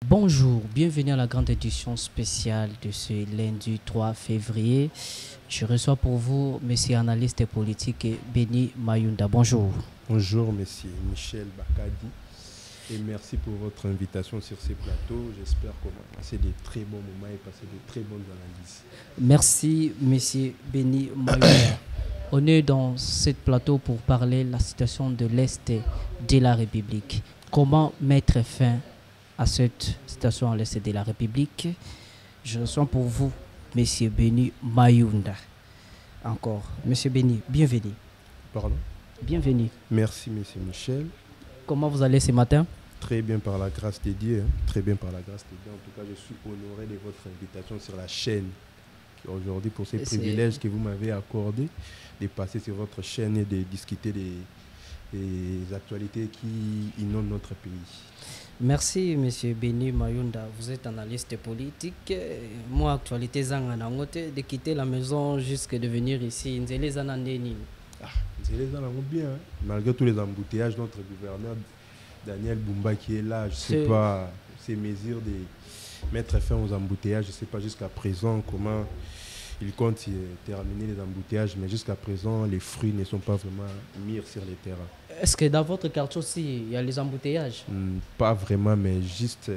Bonjour, bienvenue à la grande édition spéciale de ce lundi 3 février. Je reçois pour vous monsieur analyste politique Béni Mayunda. Bonjour. Bonjour, monsieur Michel Bakadi, et merci pour votre invitation sur ces plateaux. J'espère qu'on va passer de très bons moments et passer de très bonnes analyses. Merci, monsieur Béni Mayunda. On est dans ce plateau pour parler de la situation de l'Est de la République. Comment mettre fin à cette situation à l'Est de la République? Je reçois pour vous monsieur Béni Mayunda. Encore, monsieur Béni, bienvenue. Pardon? Bienvenue. Merci, monsieur Michel. Comment vous allez ce matin? Très bien par la grâce de Dieu. Très bien par la grâce de Dieu. En tout cas, je suis honoré de votre invitation sur la chaîne. Aujourd'hui, pour ces privilèges que vous m'avez accordés, de passer sur votre chaîne et de discuter des actualités qui inondent notre pays. Merci, monsieur Béni Mayunda. Vous êtes analyste politique. Moi, actualité Zanganangote, de quitter la maison jusqu'à de venir ici. Nzele Zanandeni. Nzele Zanango bien. Hein? Malgré tous les embouteillages, notre gouverneur Daniel Bumba qui est là, je ne sais pas ses mesures de mettre fin aux embouteillages. Je ne sais pas jusqu'à présent comment il compte terminer les embouteillages, mais jusqu'à présent, les fruits ne sont pas vraiment mis sur les terrains. Est-ce que dans votre quartier aussi, il y a les embouteillages? Pas vraiment, mais juste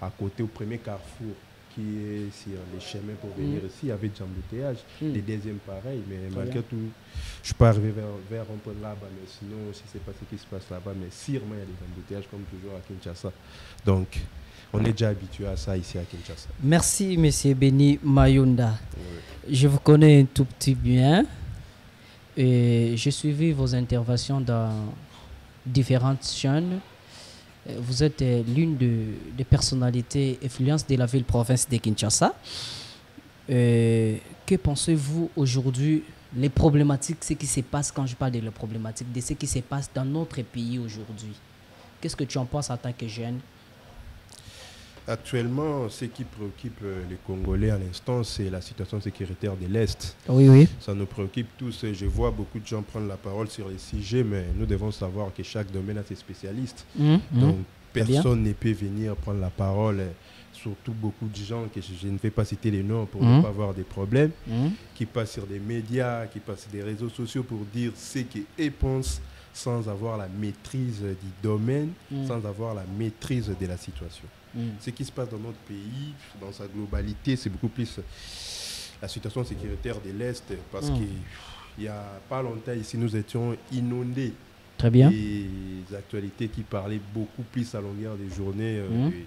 à côté, au premier carrefour qui est sur les chemins pour venir ici, il y avait des embouteillages. Les deuxièmes, pareil, mais malgré tout, je ne suis pas arrivé vers un peu là-bas, mais sinon, je ne sais pas ce qui se passe là-bas, mais sûrement, il y a des embouteillages comme toujours à Kinshasa. Donc, on est déjà habitué à ça ici à Kinshasa. Merci, monsieur Béni Mayunda. Oui. Je vous connais un tout petit bien. Et j'ai suivi vos interventions dans différentes chaînes. Vous êtes l'une des personnalités influentes de la ville-province de Kinshasa. Que pensez-vous aujourd'hui, les problématiques, ce qui se passe quand je parle de les problématiques, de ce qui se passe dans notre pays aujourd'hui? Qu'est-ce que tu en penses en tant que jeune? Actuellement, ce qui préoccupe les Congolais à l'instant, c'est la situation sécuritaire de l'Est. Oui, oui. Ça nous préoccupe tous. Je vois beaucoup de gens prendre la parole sur les sujets, mais nous devons savoir que chaque domaine a ses spécialistes. Donc, personne ne peut venir prendre la parole. Surtout beaucoup de gens, que je ne vais pas citer les noms pour ne pas avoir des problèmes, qui passent sur des médias, qui passent sur des réseaux sociaux pour dire ce qu'ils pensent sans avoir la maîtrise du domaine, sans avoir la maîtrise de la situation. Ce qui se passe dans notre pays, dans sa globalité, c'est beaucoup plus la situation sécuritaire de l'Est, parce qu'il n'y a pas longtemps ici, nous étions inondés. Très bien. Des actualités qui parlaient beaucoup plus à longueur des journées du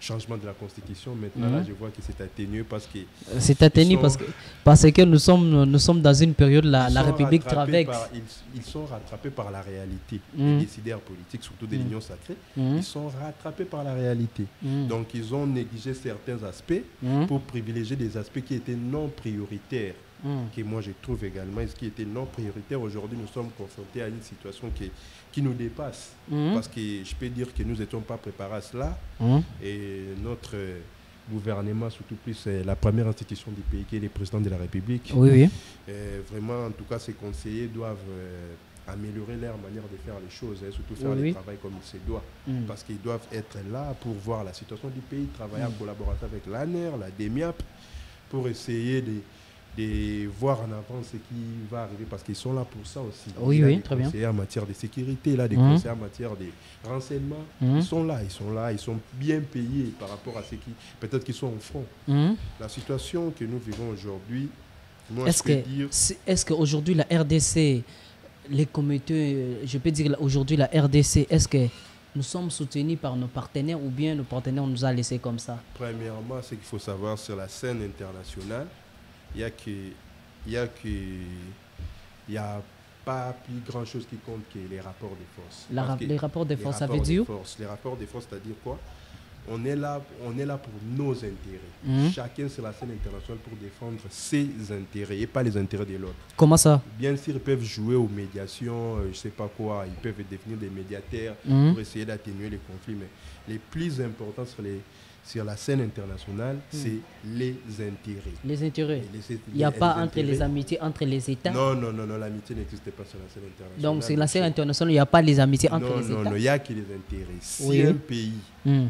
changement de la Constitution. Maintenant, là, je vois que c'est atténué parce que... C'est atténué parce que nous sommes dans une période, la République traverse. Ils sont rattrapés par la réalité. Les décideurs politiques, surtout de l'Union sacrée, ils sont rattrapés par la réalité. Donc, ils ont négligé certains aspects pour privilégier des aspects qui étaient non prioritaires. Que moi, je trouve également, ce qui était non prioritaire. Aujourd'hui, nous sommes confrontés à une situation qui nous dépasse. Parce que je peux dire que nous n'étions pas préparés à cela. Et notre gouvernement, surtout plus la première institution du pays, qui est le président de la République. Oui, oui. Vraiment, en tout cas, ces conseillers doivent améliorer leur manière de faire les choses, surtout faire le travail comme il se doit. Parce qu'ils doivent être là pour voir la situation du pays, travailler en collaboration avec l'ANER, la DEMIAP, pour essayer de voir en avance ce qui va arriver, parce qu'ils sont là pour ça aussi. Oui, oui, très bien. Des conseillers en matière de sécurité, là, des conseillers en matière de renseignement, ils sont là, ils sont bien payés par rapport à ce qui, peut-être qu'ils sont au front. La situation que nous vivons aujourd'hui, moi, je peux dire... Est-ce qu'aujourd'hui, la RDC, les comités, je peux dire aujourd'hui, la RDC, est-ce que nous sommes soutenus par nos partenaires ou bien nos partenaires nous ont laissés comme ça? Premièrement, ce qu'il faut savoir sur la scène internationale, il n'y a pas plus grand chose qui compte que les rapports de force. Les rapports de force, ça veut dire? Les rapports de force, c'est-à-dire quoi? On est là pour nos intérêts. Chacun sur la scène internationale pour défendre ses intérêts et pas les intérêts de l'autre. Comment ça? Bien sûr, ils peuvent jouer aux médiations, je ne sais pas quoi, ils peuvent devenir des médiateurs pour essayer d'atténuer les conflits, mais les plus importants sur la scène internationale, c'est les intérêts. Les intérêts. Il n'y a pas entre les amitiés entre les États. Non, l'amitié n'existe pas sur la scène internationale. Donc, sur la scène internationale, il n'y a pas les amitiés entre les États. Non, il n'y a que les intérêts. Si un pays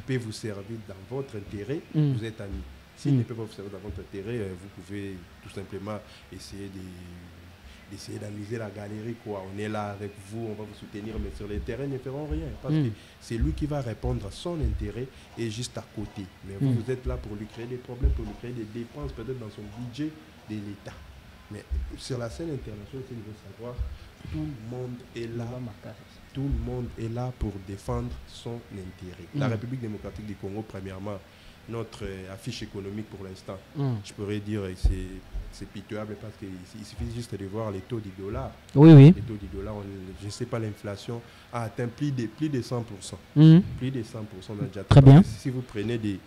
peut vous servir dans votre intérêt, vous êtes amis. S'il ne peut pas vous servir dans votre intérêt, vous pouvez tout simplement essayer d'amuser la galerie, quoi. On est là avec vous, on va vous soutenir, mais sur les terrains, ils ne feront rien. Parce que c'est lui qui va répondre à son intérêt et juste à côté. Mais vous êtes là pour lui créer des problèmes, pour lui créer des dépenses, peut-être dans son budget de l'État. Mais sur la scène internationale, il veut savoir, tout le monde est là. Tout le monde est là pour défendre son intérêt. La République démocratique du Congo, premièrement, notre affiche économique pour l'instant, je pourrais dire c'est pitoyable parce qu'il suffit juste de voir les taux du dollar. Oui. Les taux du dollar, je ne sais pas, l'inflation a atteint plus de 100%. Plus de 100%. Très bien. Si vous prenez des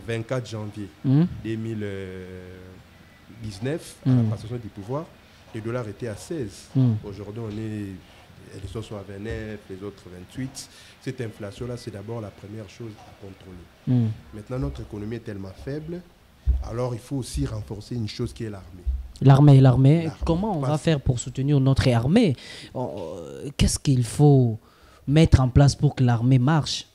24 janvier 2019, à la passation du pouvoir, le dollar était à 16. Aujourd'hui, les autres sont à 29, les autres 28. Cette inflation-là, c'est d'abord la première chose à contrôler. Maintenant, notre économie est tellement faible, alors il faut aussi renforcer une chose qui est l'armée. L'armée. Comment on va faire pour soutenir notre armée? Qu'est-ce qu'il faut mettre en place pour que l'armée marche?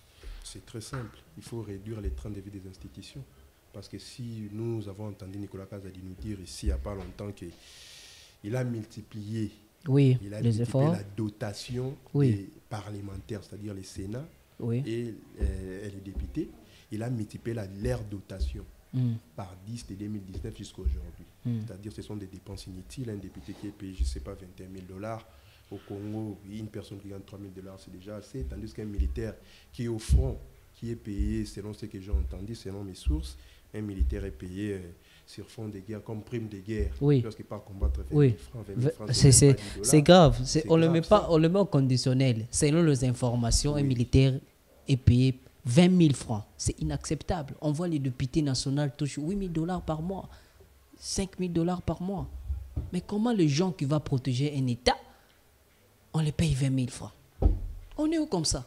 C'est très simple. Il faut réduire les trains de vie des institutions. Parce que si nous avons entendu Nicolas Kazadi nous dire ici, il n'y a pas longtemps, qu'il a multiplié les efforts, la dotation des parlementaires, c'est-à-dire les Sénats et les députés. Il a multiplié leur dotation par 10 de 2019 jusqu'à aujourd'hui. C'est-à-dire que ce sont des dépenses inutiles. Un député qui est payé, je ne sais pas, 21 000 $. Au Congo, une personne qui gagne 3 000 $, c'est déjà assez. Tandis qu'un militaire qui est au front, qui est payé, selon ce que j'ai entendu, selon mes sources, un militaire est payé sur fond de guerre, comme prime de guerre. Lorsqu'il part combattre 20 000 francs. C'est grave. On ne le met pas au conditionnel. Selon les informations, un militaire est payé 20 000 francs. C'est inacceptable. On voit les députés nationaux touchent 8 000 $ par mois, 5 000 $ par mois. Mais comment les gens qui vont protéger un État, on les paye 20 000 francs? On est où comme ça?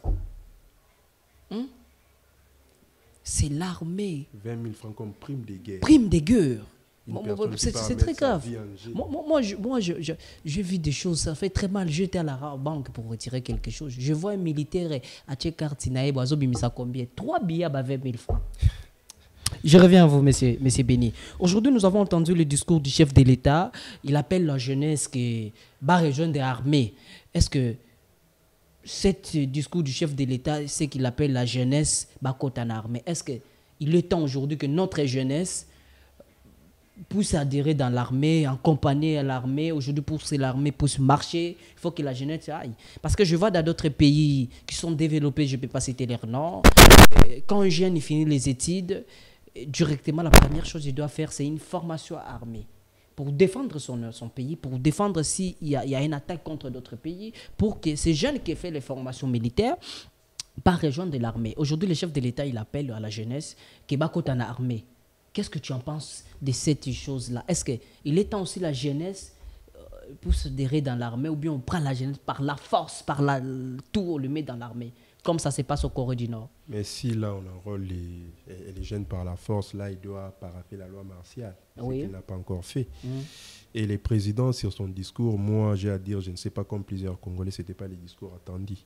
C'est l'armée. 20 000 francs comme prime de guerre. Prime de guerre. C'est très grave. Moi, j'ai vu des choses, ça fait très mal. J'étais à la banque pour retirer quelque chose. Je vois un militaire à Tchekartinaï, Boazobimisa combien? 3 billets à 20 000 francs. Je reviens à vous, monsieur Béni. Aujourd'hui, nous avons entendu le discours du chef de l'État. Il appelle la jeunesse qui bat région des armées. Est-ce que ce discours du chef de l'État, c'est qu'il appelle la jeunesse bakot en armée? Est-ce qu'il est temps aujourd'hui que notre jeunesse puisse adhérer dans l'armée, accompagner à l'armée? Aujourd'hui, pour que l'armée puisse marcher, il faut que la jeunesse aille. Parce que je vois dans d'autres pays qui sont développés, je ne peux pas citer leurs noms, quand un jeune finit les études, directement, la première chose qu'il doit faire, c'est une formation armée pour défendre son pays, pour défendre s'il y a une attaque contre d'autres pays, pour que ces jeunes qui ont fait les formations militaires par rejoindre l'armée. Aujourd'hui, le chef de l'État, il appelle à la jeunesse qui bat côté en armée. Qu'est-ce que tu en penses de cette chose-là? Est-ce qu'il est temps aussi la jeunesse pour se dérer dans l'armée, ou bien on prend la jeunesse par la force, tout, on le met dans l'armée, comme ça se passe au Corée du Nord? Mais si là on enrôle les jeunes par la force, là il doit parapher la loi martiale, ce qu'il n'a pas encore fait. Et le président, sur son discours, moi j'ai à dire, je ne sais pas, comme plusieurs Congolais, ce n'était pas les discours attendus.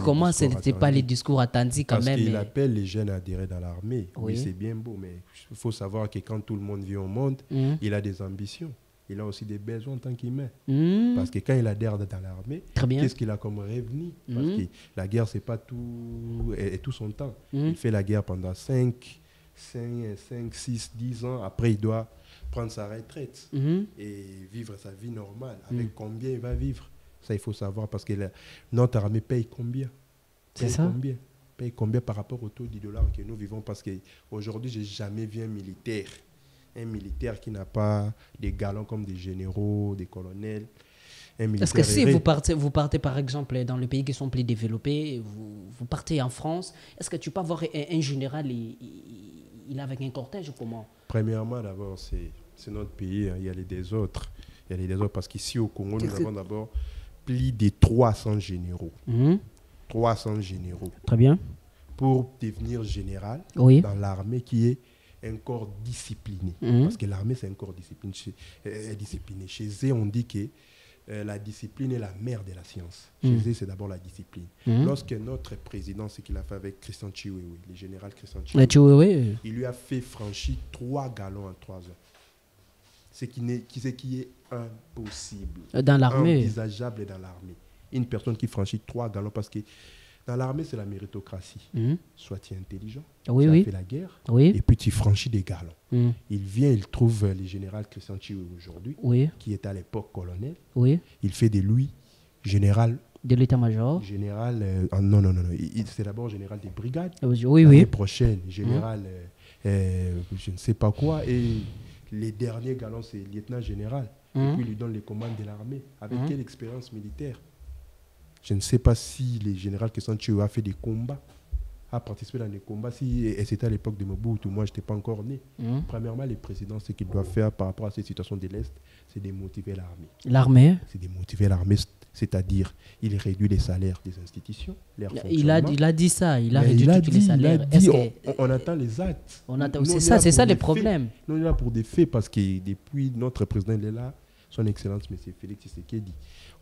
Comment ce n'était pas les discours attendus quand même? Parce qu'il appelle les jeunes à adhérer dans l'armée. Oui, c'est bien beau, mais il faut savoir que quand tout le monde vit au monde, il a des ambitions. Il a aussi des besoins en tant qu'humain. Parce que quand il adhère dans l'armée, qu'est-ce qu'il a comme revenu? Parce que la guerre, ce n'est pas tout, et tout son temps. Il fait la guerre pendant 5, 6, 10 ans. Après, il doit prendre sa retraite et vivre sa vie normale. Avec combien il va vivre? Ça, il faut savoir, parce que notre armée paye combien? C'est ça? Paye combien par rapport au taux du dollar que nous vivons? Parce qu'aujourd'hui, je n'ai jamais vu un militaire qui n'a pas des galons comme des généraux, des colonels. Est-ce que si vous partez par exemple dans les pays qui sont plus développés, vous partez en France, est-ce que tu peux avoir un général, il est avec un cortège ou comment? Premièrement, d'abord, c'est notre pays, hein. Il y a les autres. Parce qu'ici au Congo, nous avons d'abord plus de 300 généraux. 300 généraux. Très bien. pour devenir général dans l'armée qui est un corps discipliné. Parce que l'armée, c'est un corps discipliné. Chez eux, on dit que la discipline est la mère de la science. Chez eux, c'est d'abord la discipline. Lorsque notre président, ce qu'il a fait avec Christian Chiwewe, le général Christian Chiwewe, il lui a fait franchir 3 galons en 3 heures. Ce qui est impossible. Dans l'armée. Envisageable dans l'armée. Une personne qui franchit 3 galons, parce que dans l'armée, c'est la méritocratie. Soit tu es intelligent, tu as fait la guerre, et puis tu franchis des galons. Il vient, il trouve le général Christian Chiwewe aujourd'hui, qui était à l'époque colonel. Il fait de lui général de l'état-major. Général, non. C'est d'abord général des brigades. L'année prochaine, général, je ne sais pas quoi. Et les derniers galons, c'est lieutenant général. Et puis il lui donne les commandes de l'armée. Avec quelle expérience militaire? Je ne sais pas si le général Christian Chiwewe a fait des combats, a participé dans des combats. Et c'était à l'époque de Mobutu, moi je n'étais pas encore né. Premièrement, les présidents, ce qu'ils doivent faire par rapport à cette situation de l'Est, c'est de motiver l'armée. L'armée? C'est de motiver l'armée, c'est-à-dire il réduit les salaires des institutions. Il a dit ça, il a réduit tous les salaires. On attend les actes. C'est ça le problème. Nous, on est là pour des faits parce que depuis notre président il est là, son Excellence M. Félix Tshisekedi,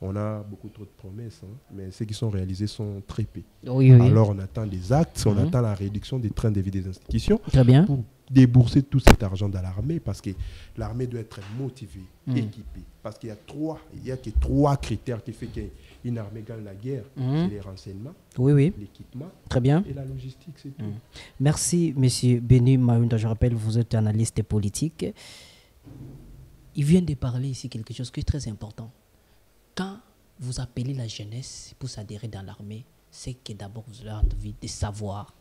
on a beaucoup trop de promesses, mais ceux qui sont réalisés sont très peu. Alors on attend des actes, on attend la réduction des trains de vie des institutions. Très bien. Pour débourser tout cet argent dans l'armée, parce que l'armée doit être motivée, équipée. Parce qu'il y a que 3 critères qui font qu'une armée gagne la guerre. C'est les renseignements, l'équipement et la logistique, c'est tout. Merci, M. Béni Mayunda. Je rappelle, vous êtes analyste politique. Il vient de parler ici quelque chose qui est très important. Quand vous appelez la jeunesse pour s'adhérer dans l'armée, c'est que d'abord vous avez envie de savoir.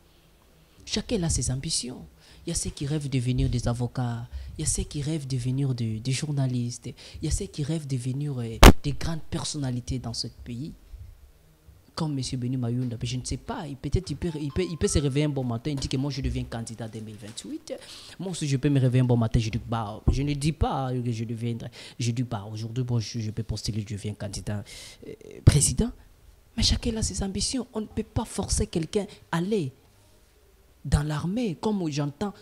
Chacun a ses ambitions. Il y a ceux qui rêvent de devenir des avocats, il y a ceux qui rêvent de devenir des journalistes, il y a ceux qui rêvent de devenir des grandes personnalités dans ce pays. Comme M. Béni Mayunda, je ne sais pas, peut-être il peut se réveiller un bon matin, il dit que moi je deviens candidat en 2028. Moi aussi je peux me réveiller un bon matin, je dis bah, je ne dis pas que je deviendrai, je dis bah aujourd'hui bon, je peux postuler, je deviens candidat président. Mais chacun a ses ambitions, on ne peut pas forcer quelqu'un à aller dans l'armée, comme j'entends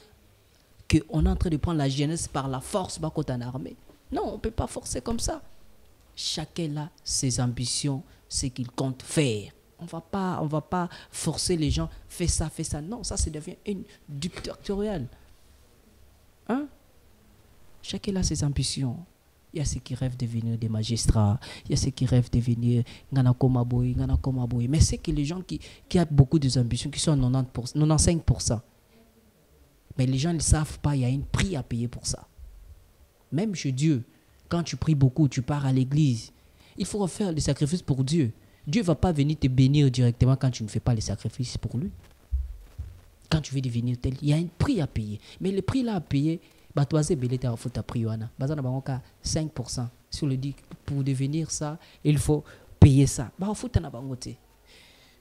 qu'on est en train de prendre la jeunesse par la force en armée. Non, on ne peut pas forcer comme ça. Chacun a ses ambitions, ce qu'il compte faire. On va pas forcer les gens, fais ça. Non, ça devient une dictatoriale. Chacun a ses ambitions. Il y a ceux qui rêvent de devenir des magistrats, il y a ceux qui rêvent de devenir Nganakomaboy. Mais c'est que les gens qui ont beaucoup d'ambitions, qui sont à 95%. Mais les gens ne savent pas, il y a un prix à payer pour ça. Même chez Dieu, quand tu pries beaucoup, tu pars à l'église, il faut faire des sacrifices pour Dieu. Dieu ne va pas venir te bénir directement quand tu ne fais pas les sacrifices pour lui. Quand tu veux devenir tel, il y a un prix à payer. Mais le prix là à payer, tu as 5%. Si on le dit, pour devenir ça, il faut payer ça.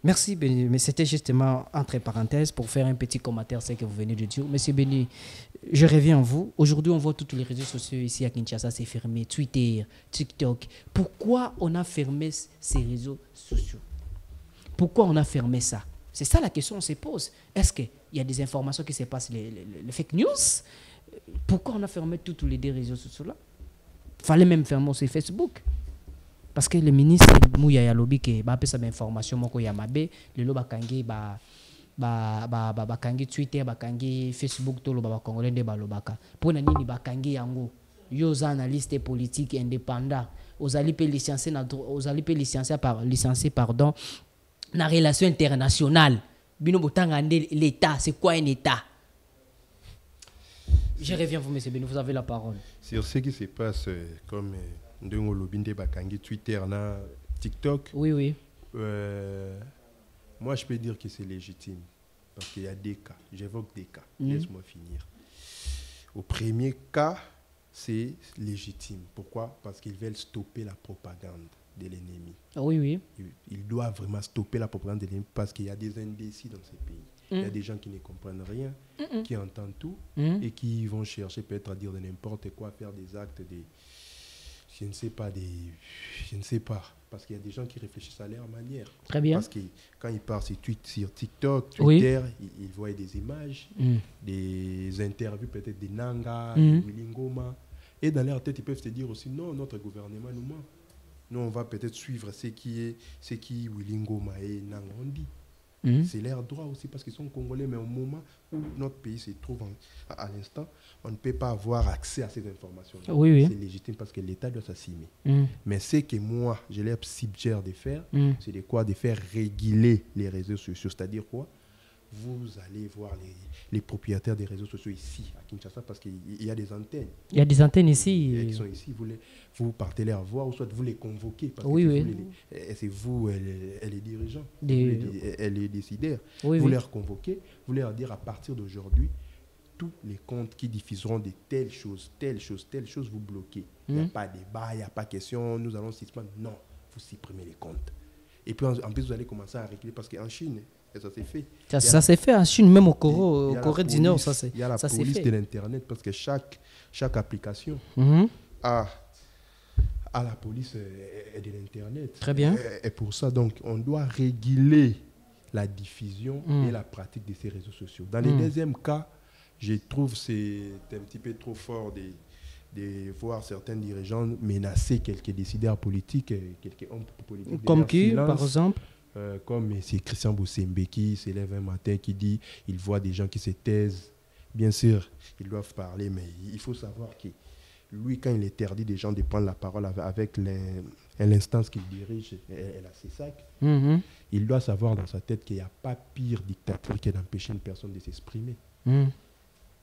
Merci Béni, mais c'était justement entre parenthèses pour faire un petit commentaire ce que vous venez de dire. Monsieur Béni, je reviens à vous. Aujourd'hui, on voit tous les réseaux sociaux ici à Kinshasa, c'est fermé. Twitter, TikTok. Pourquoi on a fermé ces réseaux sociaux? Pourquoi on a fermé ça? C'est ça la question qu'on se pose. Est-ce qu'il y a des informations qui se passent, les fake news? Pourquoi on a fermé tous les 2 réseaux sociaux-là? Il fallait même fermer aussi Facebook. Parce que le ministre Mouya Yalobi qui a fait cette information, le bakangi bakangi Twitter, bakangi Facebook, tout le Congolais de balobaka. Pour nani bakangi yango, yoza analyste politique indépendant, aux alliés licenciés pardon, na relation internationale. Bino botanga l'État, c'est quoi un État? Je reviens vous, monsieur Béni, vous avez la parole. Sur ce qui se passe, comme Ndongo Lobinde Bakangi, Twitter, TikTok. Oui. Moi, je peux dire que c'est légitime. Parce qu'il y a des cas. J'évoque des cas. Laisse-moi finir. Au premier cas, c'est légitime. Pourquoi? Parce qu'ils veulent stopper la propagande de l'ennemi. Oui. Ils doivent vraiment stopper la propagande de l'ennemi parce qu'il y a des indécis dans ces pays. Il y a des gens qui ne comprennent rien, qui entendent tout et qui vont chercher peut-être à dire de n'importe quoi, à faire des actes Je ne sais pas. Je ne sais pas. Parce qu'il y a des gens qui réfléchissent à leur manière. Très bien. Parce que quand ils partent sur TikTok, Twitter, ils voient des images, des interviews peut-être des Nanga, des Wilingoma. Et dans leur tête, ils peuvent se dire aussi, non, notre gouvernement nous ment. Nous, on va peut-être suivre ce qui Wilingoma et Nanga ont dit. C'est leur droit aussi parce qu'ils sont congolais, mais au moment où notre pays se trouve à l'instant, on ne peut pas avoir accès à ces informations. Oui. C'est légitime parce que l'État doit s'assumer. Mais ce que moi, je leur suggère de faire, c'est de quoi? De faire réguler les réseaux sociaux. C'est-à-dire quoi? Vous allez voir les propriétaires des réseaux sociaux ici, à Kinshasa, parce qu'il y a des antennes. Il y a des antennes ici. Qui sont ici. Vous partez les voir, ou soit vous les convoquez. Parce que c'est vous, les dirigeants, les décideurs. Vous les convoquez, vous leur dire à partir d'aujourd'hui, tous les comptes qui diffuseront de telle chose, vous bloquez. Il n'y a pas de débat, il n'y a pas question, nous allons suspendre. Non, vous supprimez les comptes. Et puis en plus, vous allez commencer à réguler, parce qu'en Chine, ça s'est fait. Ça s'est fait en Chine, même au Corée du Nord, ça s'est fait. Il y a la police de l'Internet, parce que chaque application a la police de l'Internet. Très bien. Et pour ça, donc, on doit réguler la diffusion et la pratique de ces réseaux sociaux. Dans les deuxièmes cas, je trouve que c'est un petit peu trop fort de voir certains dirigeants menacer quelques décideurs politiques, quelques hommes politiques. Comme qui, par exemple? Comme M. Christian Boussembe qui se lève un matin, qui dit il voit des gens qui se taisent. Bien sûr, ils doivent parler, mais il faut savoir que lui, quand il interdit des gens de prendre la parole avec l'instance qu'il dirige, elle a ses sacs, il doit savoir dans sa tête qu'il n'y a pas pire dictature que d'empêcher une personne de s'exprimer.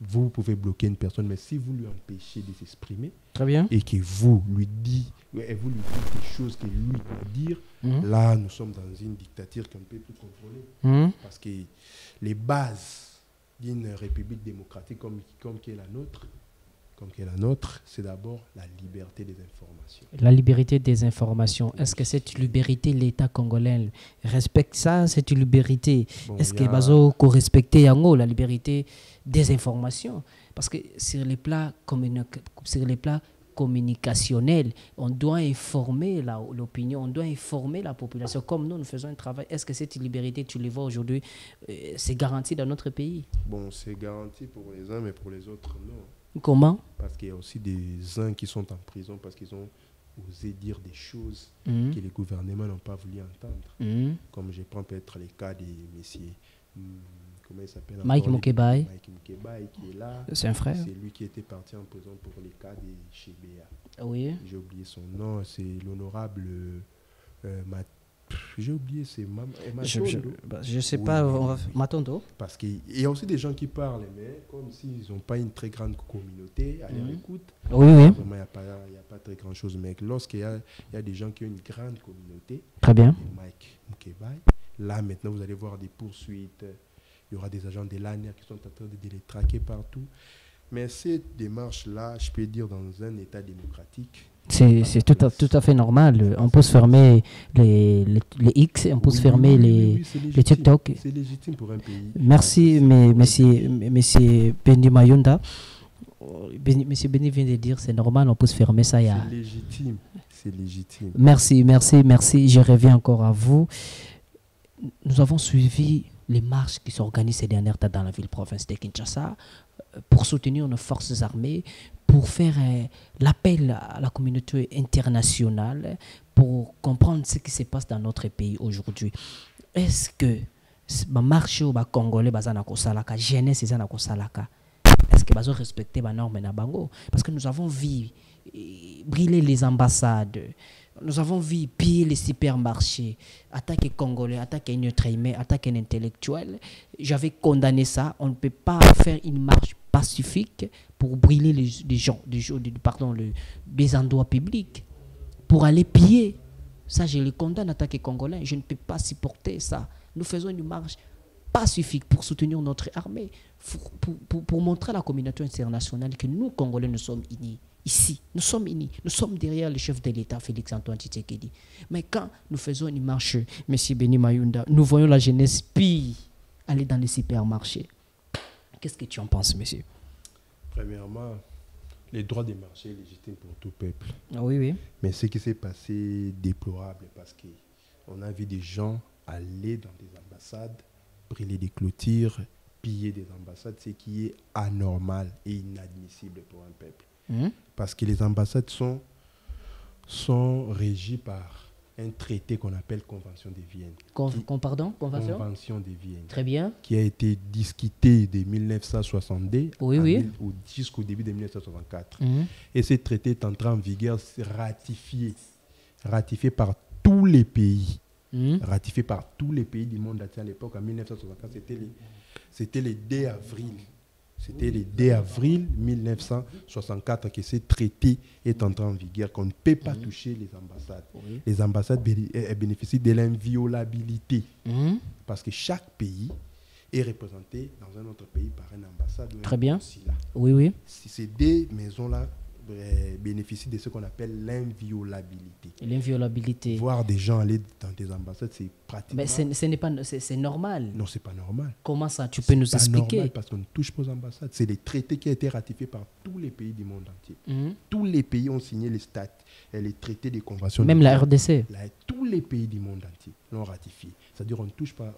Vous pouvez bloquer une personne, mais si vous lui empêchez de s'exprimer, très bien, et que vous lui dites des choses que lui doit dire, là, nous sommes dans une dictature qu'on ne peut plus contrôler. Parce que les bases d'une république démocratique comme qui est la nôtre, c'est d'abord la liberté des informations. La liberté des informations. Est-ce que cette liberté, l'État congolais respecte ça, cette liberté? Est-ce que Bazo respecte la liberté des informations? Parce que sur les plats communicationnels, on doit informer l'opinion, on doit informer la population. Comme nous faisons un travail, est-ce que cette liberté, tu les vois aujourd'hui, c'est garanti dans notre pays? Bon, c'est garanti pour les uns, mais pour les autres, non. Comment? Parce qu'il y a aussi des uns qui sont en prison parce qu'ils ont osé dire des choses que les gouvernements n'ont pas voulu entendre. Comme je prends peut-être les cas de messieurs, comment il s'appelle? Mike Mukebai. Mike Mukebai qui est là. C'est un frère. C'est lui qui était parti en prison pour les cas de Chebea. Oui. J'ai oublié son nom, c'est l'honorable j'ai oublié, c'est je sais pas, Matondo. Parce qu'il y a aussi des gens qui parlent, mais comme s'ils n'ont pas une très grande communauté à leur écoute. Oui. Vraiment, il n'y a pas très grand chose. Mais lorsqu'il y a des gens qui ont une grande communauté, très bien. Mike Mukebai, là maintenant vous allez voir des poursuites. Il y aura des agents de l'ANR qui sont en train de les traquer partout. Mais cette démarche-là, je peux dire, dans un État démocratique, c'est tout à fait normal. On peut se fermer les X, on peut se fermer les TikTok. C'est légitime pour un pays. Merci, monsieur Benny Mayunda. Monsieur Benny vient de dire c'est normal, on peut se fermer ça. C'est légitime. Merci. Je reviens encore à vous. Nous avons suivi les marches qui s'organisent ces dernières dates dans la ville-province de Kinshasa pour soutenir nos forces armées, pour faire l'appel à la communauté internationale, pour comprendre ce qui se passe dans notre pays aujourd'hui. Est-ce que ma marche au Congolais bazana kosalaka jeunesse ezana kosalaka? Est-ce que bazo respecter ba normes na bango? Parce que nous avons vu brûler les ambassades. Nous avons vu piller les supermarchés, attaquer Congolais, attaquer un être humain, attaquer un intellectuel. J'avais condamné ça. On ne peut pas faire une marche pacifique pour brûler les endroits publics, pour aller piller. Ça, je les condamne, attaquer Congolais. Je ne peux pas supporter ça. Nous faisons une marche pacifique pour soutenir notre armée, pour montrer à la communauté internationale que nous, Congolais, nous sommes unis. Ici, nous sommes unis, nous sommes derrière le chef de l'État, Félix-Antoine Tshisekedi. Mais quand nous faisons une marche, M. Benny Mayunda, nous voyons la jeunesse pire aller dans les supermarchés. Qu'est-ce que tu en penses, monsieur? Premièrement, Les droits des marchés légitimes pour tout peuple. Ah oui, oui. Mais ce qui s'est passé est déplorable parce qu'on a vu des gens aller dans des ambassades, brûler des clôtures, piller des ambassades, ce qui est anormal et inadmissible pour un peuple. Parce que les ambassades sont régies par un traité qu'on appelle Convention de Vienne. Pardon, Convention de Vienne. Très bien. Qui a été discutée de 1962 jusqu'au début de 1964. Et ce traité est entré en vigueur, ratifié par tous les pays. Ratifié par tous les pays du monde entier à l'époque. En 1964, c'était le 2 avril. C'était le 2 avril 1964 que ce traité est entré en vigueur, qu'on ne peut pas toucher les ambassades. Les ambassades bénéficient de l'inviolabilité. Parce que chaque pays est représenté dans un autre pays par une ambassade ou un consulat. Oui, oui. Si ces deux maisons-là bénéficient de ce qu'on appelle l'inviolabilité. L'inviolabilité. Voir des gens aller dans des ambassades, c'est pratiquement... Mais c'est normal. Non, c'est pas normal. Comment ça? Tu peux nous expliquer? C'est normal parce qu'on ne touche pas aux ambassades. C'est les traités qui ont été ratifiés par tous les pays du monde entier. Tous les pays ont signé les traités des conventions. Même la RDC. Tous les pays du monde entier l'ont ratifié. C'est-à-dire qu'on ne touche pas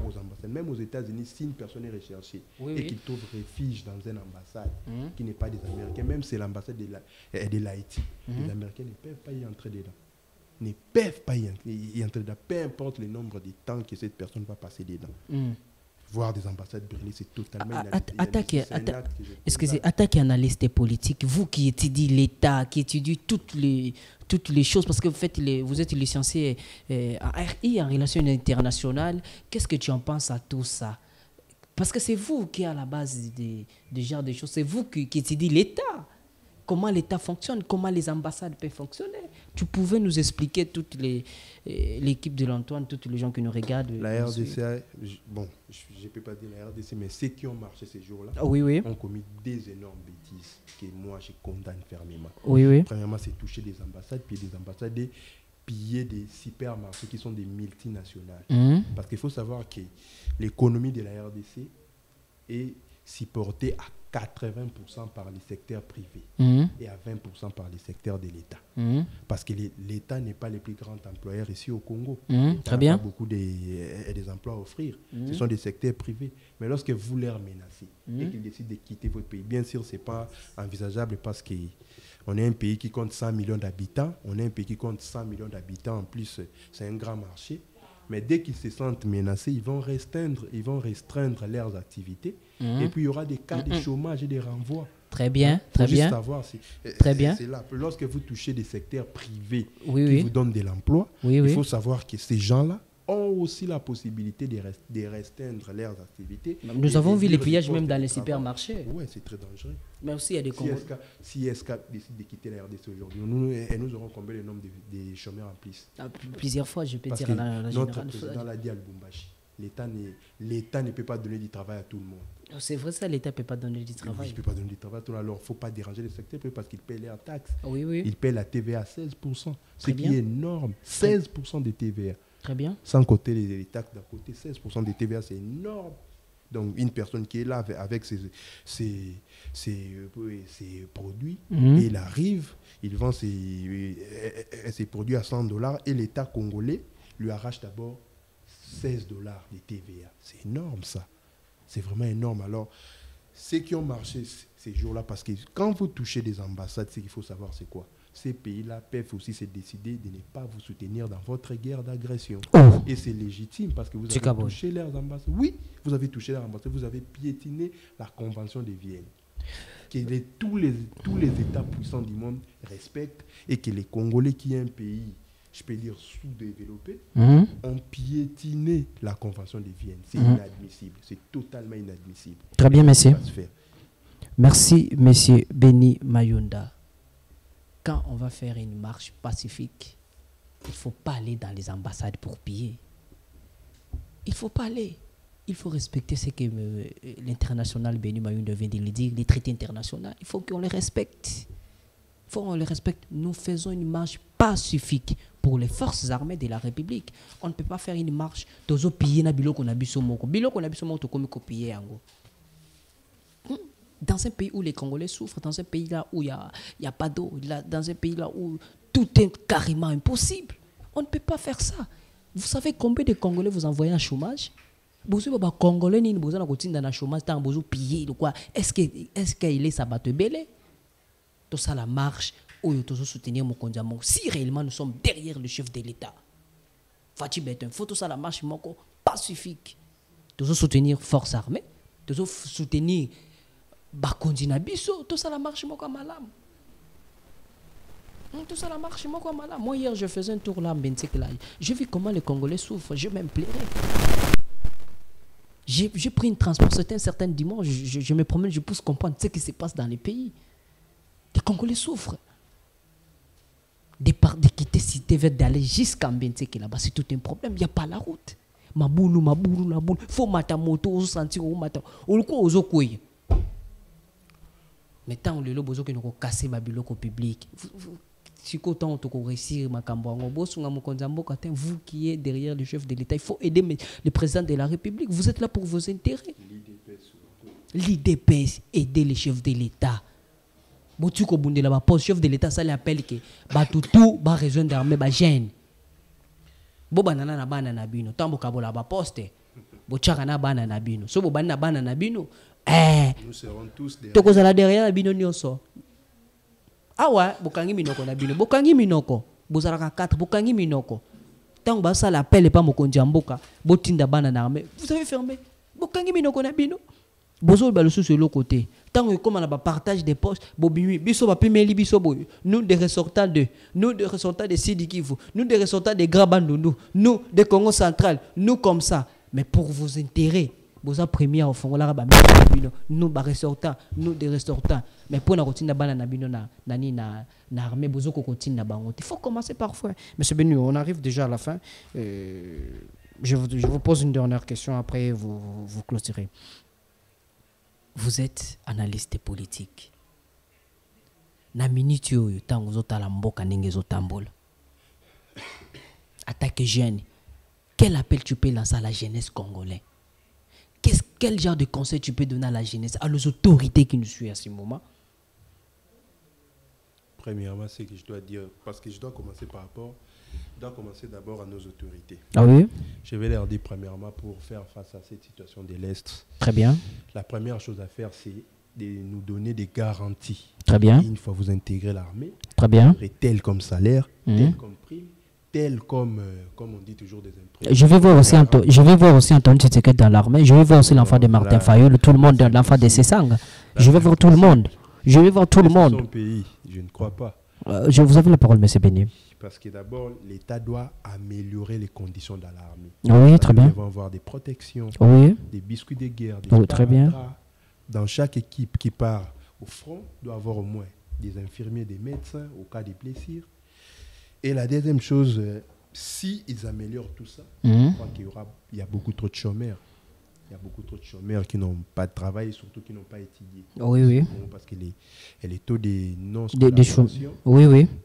aux ambassades. Même aux États-Unis, si une personne est recherchée qu'il trouve refuge dans une ambassade qui n'est pas des Américains, même si c'est l'ambassade de l'Haïti, les Américains ne peuvent pas y entrer dedans. Ne peuvent pas y entrer dedans, peu importe le nombre de temps que cette personne va passer dedans. Voir des ambassades brûlées, c'est totalement attaque analyste politique, vous qui étudiez l'État, qui étudiez toutes les choses, parce que vous êtes licencié en RI, en relations internationales, qu'est-ce que tu en penses à tout ça? Parce que c'est vous qui êtes à la base des genres de choses, c'est vous qui étudiez l'État. Comment l'État fonctionne, comment les ambassades peuvent fonctionner. Tu pouvais nous expliquer toute l'équipe de l'Antoine, tous les gens qui nous regardent. La RDC, bon, je ne peux pas dire la RDC, mais ceux qui ont marché ces jours-là ont commis des énormes bêtises que moi je condamne fermement. Premièrement, c'est toucher des ambassades, puis des ambassades, piller des supermarchés qui sont des multinationales. Parce qu'il faut savoir que l'économie de la RDC est supportée à 80% par les secteurs privés et à 20% par les secteurs de l'État. Parce que l'État n'est pas le plus grand employeur ici au Congo. Très bien. Il n'y a pas beaucoup des emplois à offrir. Ce sont des secteurs privés. Mais lorsque vous les menacez et qu'ils décident de quitter votre pays, bien sûr, ce n'est pas envisageable parce qu'on est un pays qui compte 100 millions d'habitants. On est un pays qui compte 100 millions d'habitants. En plus, c'est un grand marché. Mais dès qu'ils se sentent menacés, ils vont restreindre leurs activités. Et puis, il y aura des cas de chômage et des renvois. Très bien, très bien. Savoir très bien. C'est là. Lorsque vous touchez des secteurs privés qui vous donnent de l'emploi, il faut savoir que ces gens-là ont aussi la possibilité de restreindre leurs activités. Nous avons vu les pillages même dans les supermarchés. Oui, c'est très dangereux. Mais aussi, il y a des Si SK décide de quitter la RDC aujourd'hui, nous aurons combien le nombre de chômeurs en plus? Plusieurs fois, je peux dire. Notre président l'a dit à Lubumbashi. L'État ne peut pas donner du travail à tout le monde. C'est vrai ça, l'État ne peut pas donner du travail. Il ne peut pas donner du travail à tout le monde. Alors, il ne faut pas déranger le secteur parce qu'il paye leurs taxes. Oui. Il paye la TVA à 16%. Ce qui est énorme. 16% de TVA. Très bien. Sans compter les taxes d'à côté, 16% de TVA, c'est énorme. Donc, une personne qui est là avec ses produits, et il arrive, il vend ses produits à $100 et l'État congolais lui arrache d'abord $16 de TVA. C'est énorme, ça. C'est vraiment énorme. Alors, ceux qui ont marché ces jours-là, parce que quand vous touchez des ambassades, ce qu'il faut savoir, c'est quoi? Ces pays-là peuvent aussi se décider de ne pas vous soutenir dans votre guerre d'agression. Et c'est légitime parce que vous avez touché leurs ambassades. Oui, vous avez touché leurs ambassades. Vous avez piétiné la Convention de Vienne. Que tous les États puissants du monde respectent et que les Congolais, qui est un pays, je peux dire, sous-développé, ont piétiné la Convention de Vienne. C'est inadmissible. C'est totalement inadmissible. Très bien, monsieur. Merci, monsieur Béni Mayunda. Quand on va faire une marche pacifique, il ne faut pas aller dans les ambassades pour piller. Il ne faut pas aller. Il faut respecter ce que l'international Béni Mayunda vient de le dire, les traités internationaux. Il faut qu'on les respecte. Il faut qu'on les respecte. Nous faisons une marche pacifique pour les forces armées de la République. On ne peut pas faire une marche tozo piller na biloko na biso moko. Biloko na biso moko to komi ko piller yango. Dans dans un pays où les Congolais souffrent, dans un pays là où il n'y a pas d'eau, dans un pays là où tout est carrément impossible, on ne peut pas faire ça. Vous savez combien de Congolais vous envoyez en chômage? Vous savez, les Congolais, ils ont dans le chômage, ils ont pillé. Est-ce qu'il est sabaté belé? Tout ça, la marche, où ils ont soutenir mon Kondiambo. Si réellement nous sommes derrière le chef de l'État, Fatih Beton, il faut tout ça, la marche pacifique. Ils ont soutenir force armée, ils ont soutenir Bakondi Nabiso, tout ça, la marche malam. Tout ça, la marche malam. Moi, hier, je faisais un tour là, j'ai vu comment les Congolais souffrent, je même plairais. J'ai pris une transport, c'était un certain dimanche, je me promène, je pousse comprendre ce qui se passe dans les pays. Les Congolais souffrent. De quitter cité vers d'aller jusqu'à Mbenseke là-bas, c'est tout un problème, il n'y a pas la route. Maboulou, faut mater moto, sentir au matin. Ou quoi aux autres. Mais tant le lobo qui nous casser ma biloko public. Si autant tu réussir ma cambango, vous qui êtes derrière le chef de l'État, il faut aider le président de la République. Vous êtes là pour vos intérêts. L'IDPS, aider le chef de l'État. Le chef de l'État, ça l'appelle que tout va rejoindre l'armée, va gêne. Bobanana na banana bino, tambo kabola ba poste. Bochaka na banana bino. So bobana banana bino. Nous serons tous derrière. Toko zala derrière bino nyonso. Awa bokangi minoko na bino. Bokangi minoko. Bozalaka 4 bokangi minoko. Tant ba ça l'appelle pas mokonzi mboka. Botinda banana armée. Vous avez fermé. Bokangi minoko na bino. Bozo ba le sous sur l'autre côté. Tant que comme on a partage des postes, bobimi biso ba pimeli biso boy. Nous des ressortants de Sidi Kivu, nous des ressortants de Grabandundu, nous des Congo central, nous comme ça. Mais pour vos intérêts, vous avez premier au fond là nous ba ressortants, nous des ressortants. Mais pour na routine bana na bino na armée bozo ko continue na bango. Il faut commencer parfois. Monsieur Benu, on arrive déjà à la fin. Je vous pose une dernière question, après vous clôturez. Vous êtes analyste politique. Na minute yo tango zotala mboka ndenge zotambola. Attaque jeune. Quel appel tu peux lancer à la jeunesse congolaise? Quel genre de conseil tu peux donner à la jeunesse, à les autorités qui nous suivent à ce moment? Premièrement, c'est que je dois dire, parce que je dois commencer d'abord à nos autorités. Ah oui? Je vais leur dire premièrement pour faire face à cette situation de l'Est. Très bien. La première chose à faire, c'est de nous donner des garanties. Très bien. Une fois vous intégrez l'armée, très bien. Tel comme salaire, tel comme prime, tel comme on dit toujours des impôts. Je vais voir aussi Antoine Tshisekedi dans l'armée. Je vais voir aussi l'enfant de Martin Fayol, tout le monde, l'enfant de Sessang. Je vais voir tout le monde. Je vais voir tout le monde. Son pays, je ne crois pas. Je vous avez la parole, M. Béni. Parce que d'abord, l'État doit améliorer les conditions dans l'armée. Oui, très bien. Nous devons avoir des protections, des biscuits de guerre, des très bien. Dans chaque équipe qui part au front, doit avoir au moins des infirmiers, des médecins au cas des blessures. Et la deuxième chose, si ils améliorent tout ça, je crois qu'il y a beaucoup trop de chômeurs. Il y a beaucoup trop de chômeurs qui n'ont pas de travail et surtout qui n'ont pas étudié. Oui. Bon, parce que les taux de non-scolarisation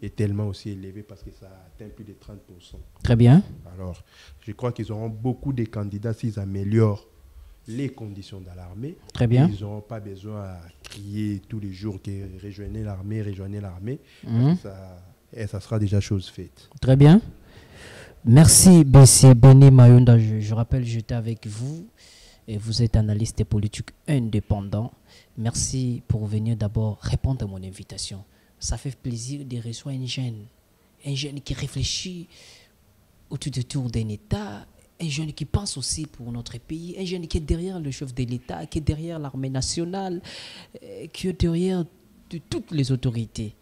est tellement aussi élevé parce que ça atteint plus de 30%. Très bien. Alors, je crois qu'ils auront beaucoup de candidats s'ils améliorent les conditions dans l'armée. Très bien. Ils n'auront pas besoin à crier tous les jours que rejoignez l'armée. Ça sera déjà chose faite. Très bien. Merci, B.C. Béni Mayonda. Je rappelle, j'étais avec vous. Et vous êtes analyste politique indépendant. Merci pour venir d'abord répondre à mon invitation. Ça fait plaisir de recevoir un jeune qui réfléchit autour d'un État, un jeune qui pense aussi pour notre pays, un jeune qui est derrière le chef de l'État, qui est derrière l'armée nationale, qui est derrière toutes les autorités.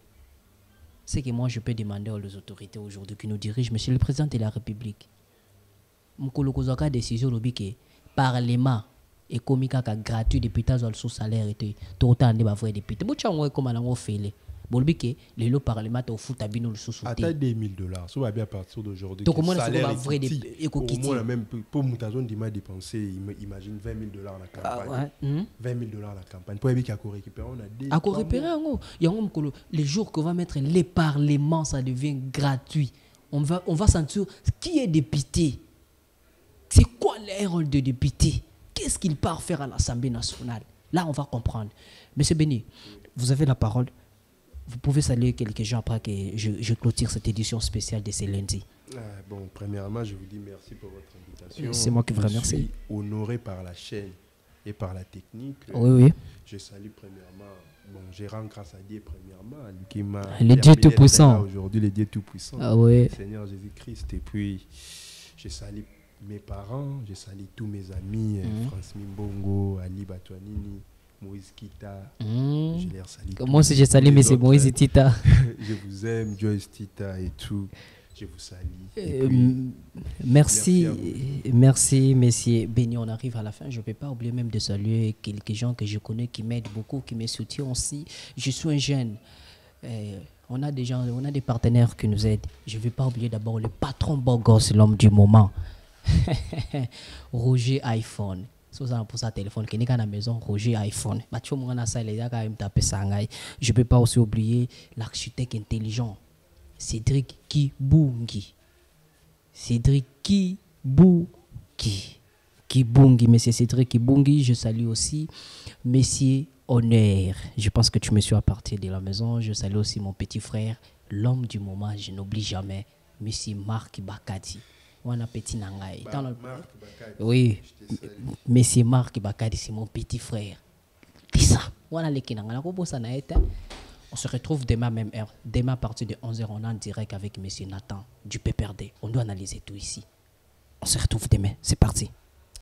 C'est que moi je peux demander aux autorités aujourd'hui qui nous dirigent, Monsieur le Président de la République, Mkolokozaka décision lobike. Parlement et comme gratuit depuis ta sous salaire et tout autant de bavouer député bon tchang comme on a fait bolbike les lots parlement au foot abino le sous à $2,000 ça va bien à partir d'aujourd'hui donc comment ça va vrai des au même pour Moutazon dit m'a dépensé imagine $20,000 la campagne $20,000 la campagne pour éviter à récupérer on a dit à récupérer il y a les jours qu'on va mettre les parlements ça devient gratuit on va sentir qui est député. C'est quoi le rôle de député? Qu'est-ce qu'il part faire à l'Assemblée nationale? Là, on va comprendre. Monsieur Béni, vous avez la parole. Vous pouvez saluer quelques gens après que je clôture cette édition spéciale de ce lundi. Bon, premièrement, je vous dis merci pour votre invitation. C'est moi qui vous remercie. Je suis honoré par la chaîne et par la technique. Oui. Je salue premièrement, je rends grâce à Dieu premièrement, lui qui m'a le Dieu Tout-Puissant. Aujourd'hui, le Dieu Tout-Puissant, oui. le Seigneur Jésus-Christ. Et puis, je salue mes parents, je salue tous mes amis, France Mimbongo, Ali Batouanini, Moïse Kita. Je les salue. Comment si je salue M. Moïse Tita? Je vous aime, Joyce Tita et tout. Je vous salue. Merci, Monsieur Béni. On arrive à la fin. Je ne peux pas oublier même de saluer quelques gens que je connais qui m'aident beaucoup, qui me soutiennent aussi. Je suis un jeune. On a des gens, on a des partenaires qui nous aident. Je ne vais pas oublier d'abord le patron beau gosse, l'homme du moment. Roger iPhone. Pour sa téléphone qui n'est à la maison, Roger iPhone. Je ne peux pas aussi oublier l'architecte intelligent, Cédric Kibungi. Monsieur Cédric Kibungi. Je salue aussi Monsieur Honneur. Je pense que tu me suis à partir de la maison. Je salue aussi mon petit frère, l'homme du moment, je n'oublie jamais, Monsieur Marc Bakadi. On a petit nangai. Oui, Monsieur Marc Bakadi, c'est mon petit frère. C'est ça. On se retrouve demain même heure. Demain à partir de 11h, on est en direct avec Monsieur Nathan du PPRD. On doit analyser tout ici. On se retrouve demain. C'est parti.